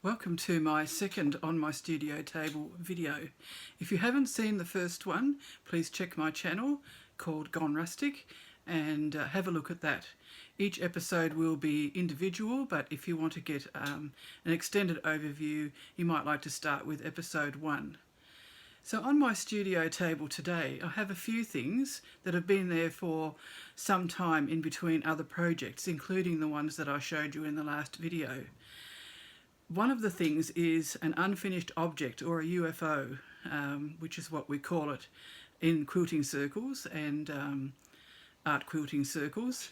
Welcome to my second On My Studio Table video. If you haven't seen the first one, please check my channel called Gone Rustic and have a look at that. Each episode will be individual, but if you want to get an extended overview, you might like to start with episode 1. So on my studio table today, I have a few things that have been there for some time in between other projects, including the ones that I showed you in the last video. One of the things is an unfinished object, or a UFO, which is what we call it in quilting circles and art quilting circles.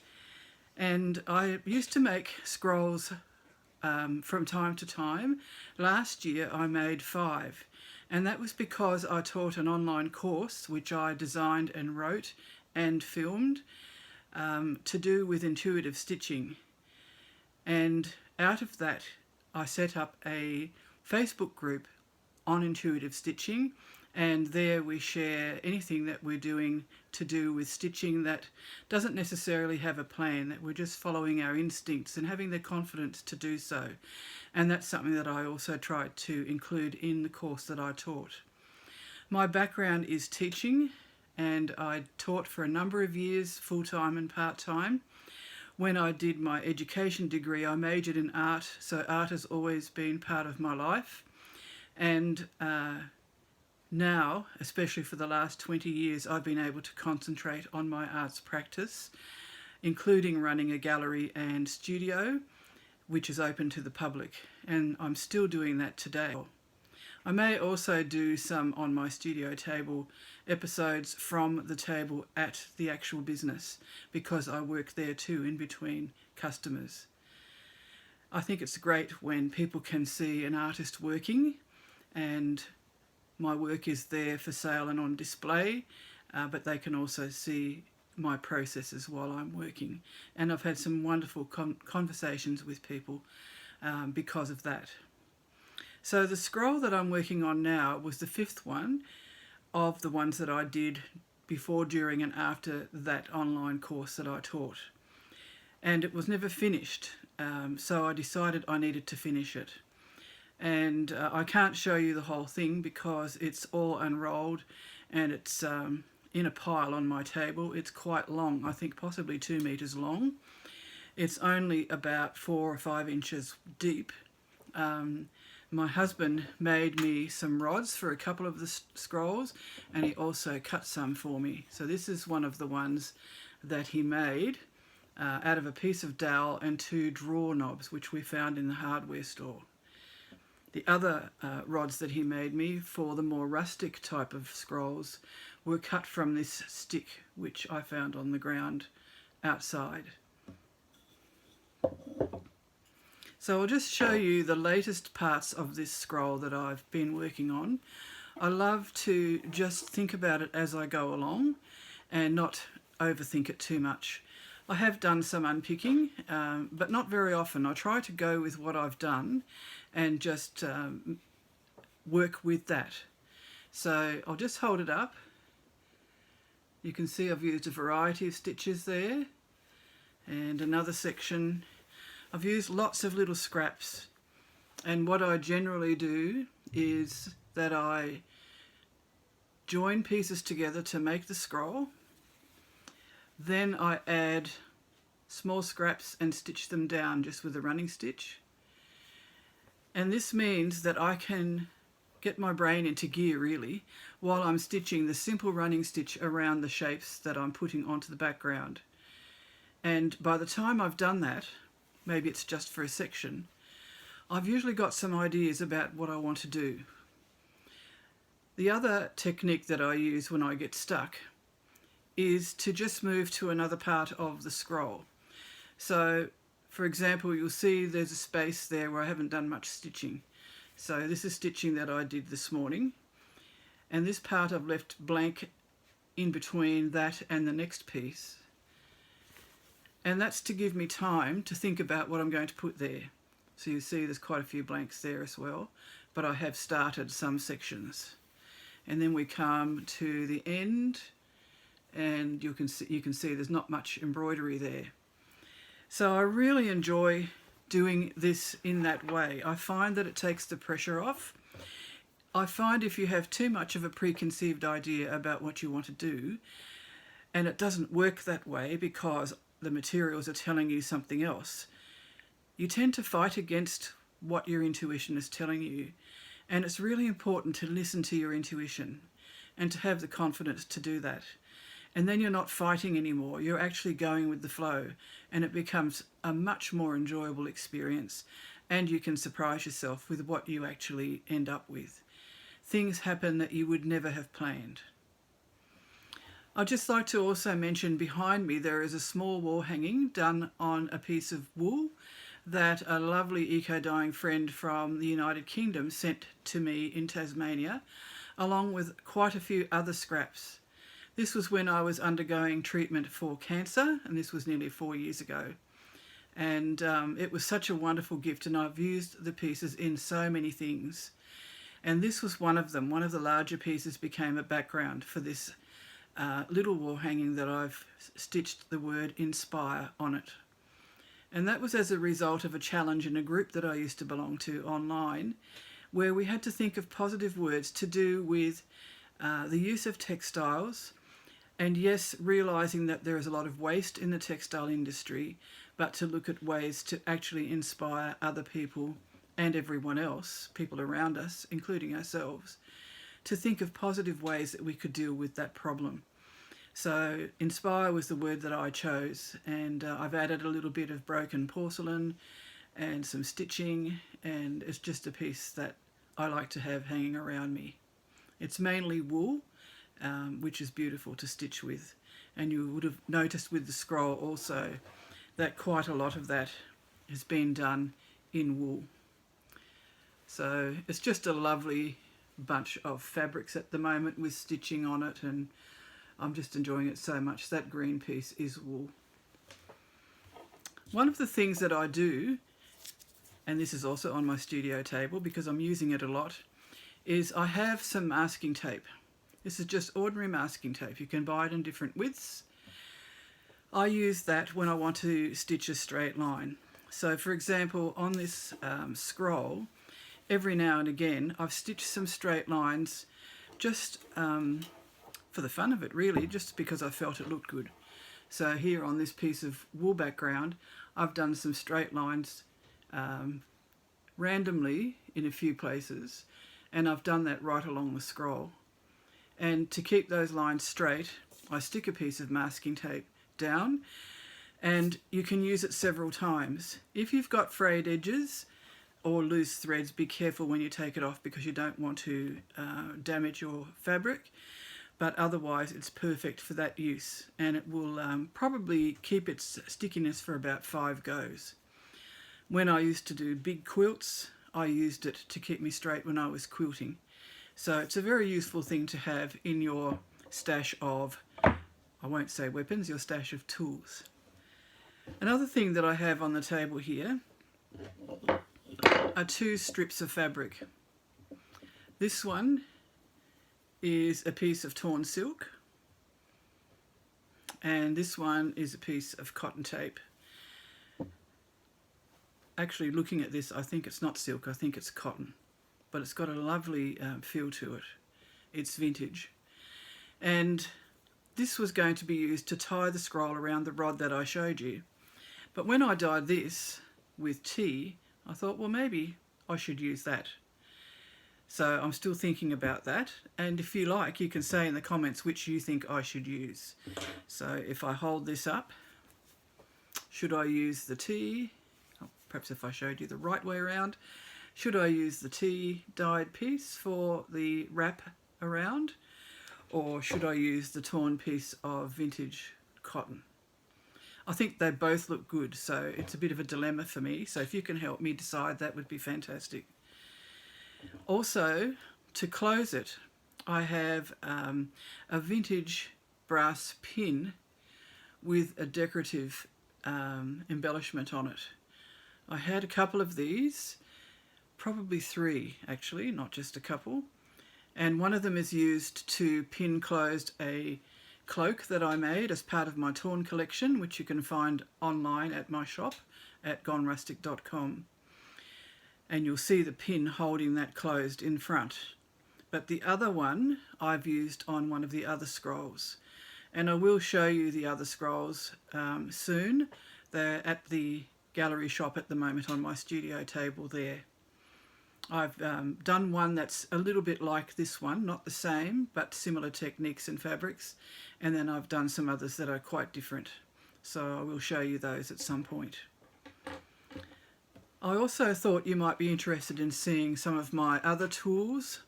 And I used to make scrolls from time to time. Last year I made 5, and that was because I taught an online course which I designed and wrote and filmed to do with intuitive stitching. And out of that I set up a Facebook group on intuitive stitching, and there we share anything that we're doing to do with stitching that doesn't necessarily have a plan, that we're just following our instincts and having the confidence to do so. And that's something that I also tried to include in the course that I taught. My background is teaching, and I taught for a number of years, full-time and part-time. When I did my education degree, I majored in art, so art has always been part of my life. And now, especially for the last 20 years, I've been able to concentrate on my arts practice, including running a gallery and studio, which is open to the public. And I'm still doing that today. I may also do some On My Studio Table episodes from the table at the actual business, because I work there too in between customers. I think it's great when people can see an artist working, and my work is there for sale and on display, but they can also see my processes while I'm working. And I've had some wonderful conversations with people because of that. So the scroll that I'm working on now was the 5th one of the ones that I did before, during and after that online course that I taught. And it was never finished, so I decided I needed to finish it. And I can't show you the whole thing because it's all unrolled and it's in a pile on my table. It's quite long, I think possibly 2 meters long. It's only about 4 or 5 inches deep. My husband made me some rods for a couple of the scrolls, and he also cut some for me. So this is one of the ones that he made out of a piece of dowel and 2 drawer knobs, which we found in the hardware store. The other rods that he made me for the more rustic type of scrolls were cut from this stick, which I found on the ground outside. So I'll just show you the latest parts of this scroll that I've been working on. I love to just think about it as I go along and not overthink it too much. I have done some unpicking, but not very often. I try to go with what I've done and just work with that. So I'll just hold it up. You can see I've used a variety of stitches there, and another section. I've used lots of little scraps, and what I generally do is that I join pieces together to make the scroll. Then I add small scraps and stitch them down just with a running stitch. And this means that I can get my brain into gear really while I'm stitching the simple running stitch around the shapes that I'm putting onto the background. And by the time I've done that, maybe it's just for a section, I've usually got some ideas about what I want to do. The other technique that I use when I get stuck is to just move to another part of the scroll. So, for example, you'll see there's a space there where I haven't done much stitching. So this is stitching that I did this morning, and this part I've left blank in between that and the next piece. And that's to give me time to think about what I'm going to put there. So you see there's quite a few blanks there as well, but I have started some sections. And then we come to the end, and you can see there's not much embroidery there. So I really enjoy doing this in that way. I find that it takes the pressure off. I find if you have too much of a preconceived idea about what you want to do, and it doesn't work that way because the materials are telling you something else, you tend to fight against what your intuition is telling you. And it's really important to listen to your intuition and to have the confidence to do that. And then you're not fighting anymore. You're actually going with the flow, and it becomes a much more enjoyable experience, and you can surprise yourself with what you actually end up with. Things happen that you would never have planned. I'd just like to also mention behind me there is a small wall hanging done on a piece of wool that a lovely eco-dyeing friend from the United Kingdom sent to me in Tasmania, along with quite a few other scraps. This was when I was undergoing treatment for cancer, and this was nearly 4 years ago. And it was such a wonderful gift, and I've used the pieces in so many things. And this was one of them. One of the larger pieces became a background for this little wall hanging that I've stitched the word inspire on it. And that was as a result of a challenge in a group that I used to belong to online, where we had to think of positive words to do with the use of textiles, and yes, realising that there is a lot of waste in the textile industry, but to look at ways to actually inspire other people and everyone else, people around us, including ourselves, to think of positive ways that we could deal with that problem. So inspire was the word that I chose, and I've added a little bit of broken porcelain and some stitching, and it's just a piece that I like to have hanging around me. It's mainly wool, which is beautiful to stitch with, and you would have noticed with the scroll also that quite a lot of that has been done in wool. So it's just a lovely bunch of fabrics at the moment with stitching on it, and I'm just enjoying it so much. That green piece is wool. One of the things that I do, and this is also on my studio table because I'm using it a lot, is I have some masking tape. This is just ordinary masking tape. You can buy it in different widths. I use that when I want to stitch a straight line. So for example, on this scroll, every now and again I've stitched some straight lines just for the fun of it, really, just because I felt it looked good. So here on this piece of wool background, I've done some straight lines randomly in a few places, and I've done that right along the scroll. And to keep those lines straight, I stick a piece of masking tape down, and you can use it several times. If you've got frayed edges or loose threads, be careful when you take it off because you don't want to damage your fabric. But otherwise it's perfect for that use, and it will probably keep its stickiness for about 5 goes. When I used to do big quilts, I used it to keep me straight when I was quilting. So it's a very useful thing to have in your stash of, I won't say weapons, your stash of tools. Another thing that I have on the table here are 2 strips of fabric. This one is a piece of torn silk, and this one is a piece of cotton tape. Actually, looking at this, I think it's not silk, I think it's cotton, but it's got a lovely feel to it. It's vintage. And this was going to be used to tie the scroll around the rod that I showed you. But when I dyed this with tea, I thought, well, maybe I should use that. So I'm still thinking about that, and if you like, you can say in the comments which you think I should use. So if I hold this up, should I use the tea? Oh, perhaps if I showed you the right way around. Should I use the tea dyed piece for the wrap around, or should I use the torn piece of vintage cotton? I think they both look good, so it's a bit of a dilemma for me. So if you can help me decide, that would be fantastic. Also, to close it, I have a vintage brass pin with a decorative embellishment on it. I had a couple of these, probably 3 actually, not just a couple, and one of them is used to pin closed a cloak that I made as part of my torn collection, which you can find online at my shop at gonerustic.com, and you'll see the pin holding that closed in front. But the other one I've used on one of the other scrolls, and I will show you the other scrolls soon. They're at the gallery shop at the moment on my studio table there. I've done one that's a little bit like this one, not the same, but similar techniques and fabrics, and then I've done some others that are quite different, so I will show you those at some point. I also thought you might be interested in seeing some of my other tools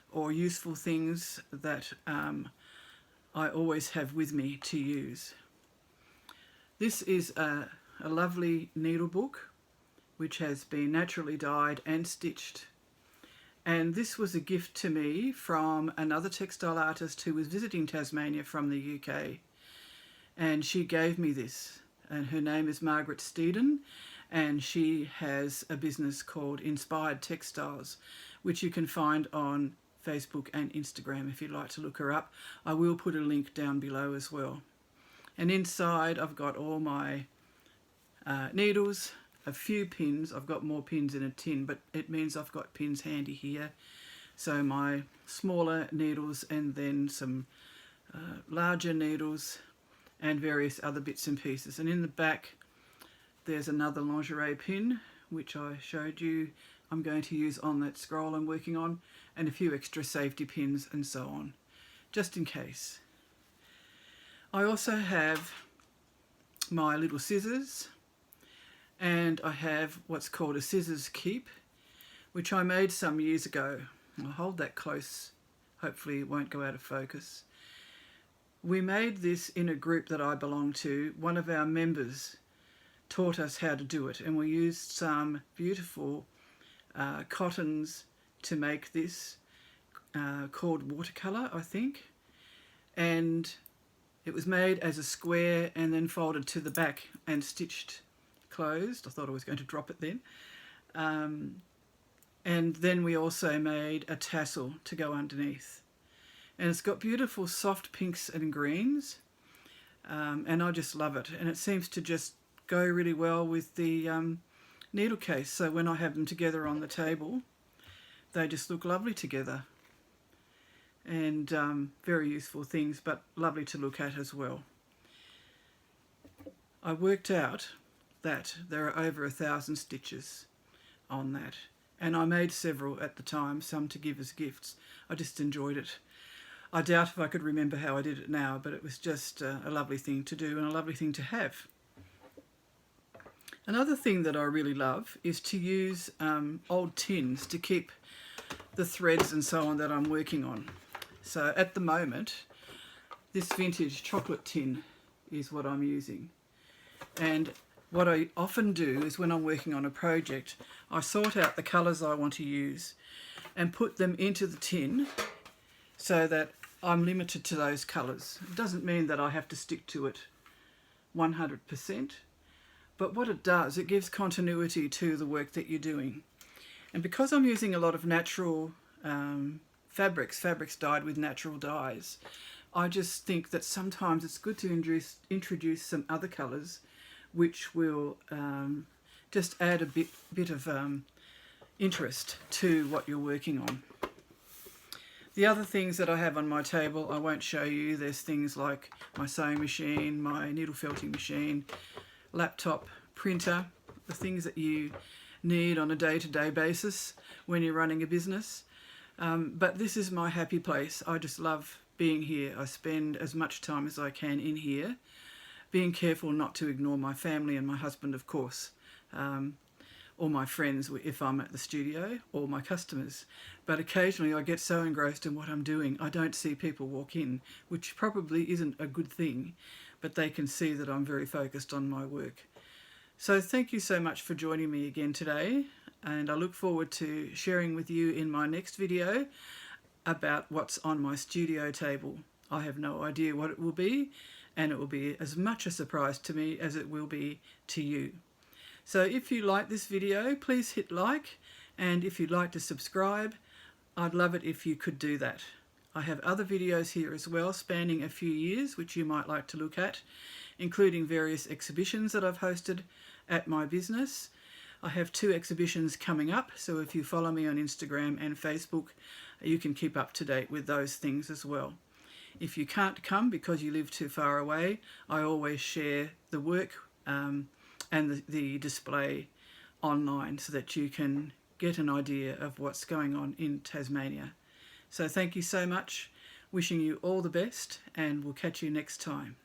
or useful things that I always have with me to use. This is a lovely needlebook which has been naturally dyed and stitched, and this was a gift to me from another textile artist who was visiting Tasmania from the UK, and she gave me this, and her name is Margaret Steedon, and she has a business called Inspired Textiles, which you can find on Facebook and Instagram if you'd like to look her up. I will put a link down below as well. And inside I've got all my needles, a few pins. I've got more pins in a tin, but it means I've got pins handy here. So my smaller needles, and then some larger needles and various other bits and pieces. And in the back there's another lingerie pin which I showed you I'm going to use on that scroll I'm working on, and a few extra safety pins and so on, just in case. I also have my little scissors, and I have what's called a scissors keep, which I made some years ago. I'll hold that close, hopefully it won't go out of focus. We made this in a group that I belong to. One of our members taught us how to do it, and we used some beautiful cottons to make this, called watercolour, I think, and it was made as a square and then folded to the back and stitched closed. I thought I was going to drop it then. And then we also made a tassel to go underneath, and it's got beautiful soft pinks and greens, and I just love it, and it seems to just go really well with the needle case, so when I have them together on the table they just look lovely together, and very useful things, but lovely to look at as well. I worked out that there are over 1,000 stitches on that, and I made several at the time, some to give as gifts. I just enjoyed it. I doubt if I could remember how I did it now, but it was just a lovely thing to do and a lovely thing to have. Another thing that I really love is to use old tins to keep the threads and so on that I'm working on. So at the moment, this vintage chocolate tin is what I'm using. And what I often do is when I'm working on a project, I sort out the colours I want to use and put them into the tin so that I'm limited to those colours. It doesn't mean that I have to stick to it 100%, but what it does, it gives continuity to the work that you're doing. And because I'm using a lot of natural fabrics dyed with natural dyes, I just think that sometimes it's good to introduce some other colours which will just add a bit of interest to what you're working on. The other things that I have on my table I won't show you. There's things like my sewing machine, my needle felting machine, laptop, printer, the things that you need on a day-to-day basis when you're running a business. But this is my happy place. I just love being here. I spend as much time as I can in here, being careful not to ignore my family and my husband, of course, or my friends if I'm at the studio, or my customers. But occasionally I get so engrossed in what I'm doing, I don't see people walk in, which probably isn't a good thing, but they can see that I'm very focused on my work. So thank you so much for joining me again today, and I look forward to sharing with you in my next video about what's on my studio table. I have no idea what it will be, and it will be as much a surprise to me as it will be to you. So if you like this video, please hit like, and if you'd like to subscribe, I'd love it if you could do that. I have other videos here as well, spanning a few years, which you might like to look at, including various exhibitions that I've hosted at my business. I have 2 exhibitions coming up, so if you follow me on Instagram and Facebook, you can keep up to date with those things as well. If you can't come because you live too far away, I always share the work and the display online so that you can get an idea of what's going on in Tasmania. So thank you so much. Wishing you all the best, and we'll catch you next time.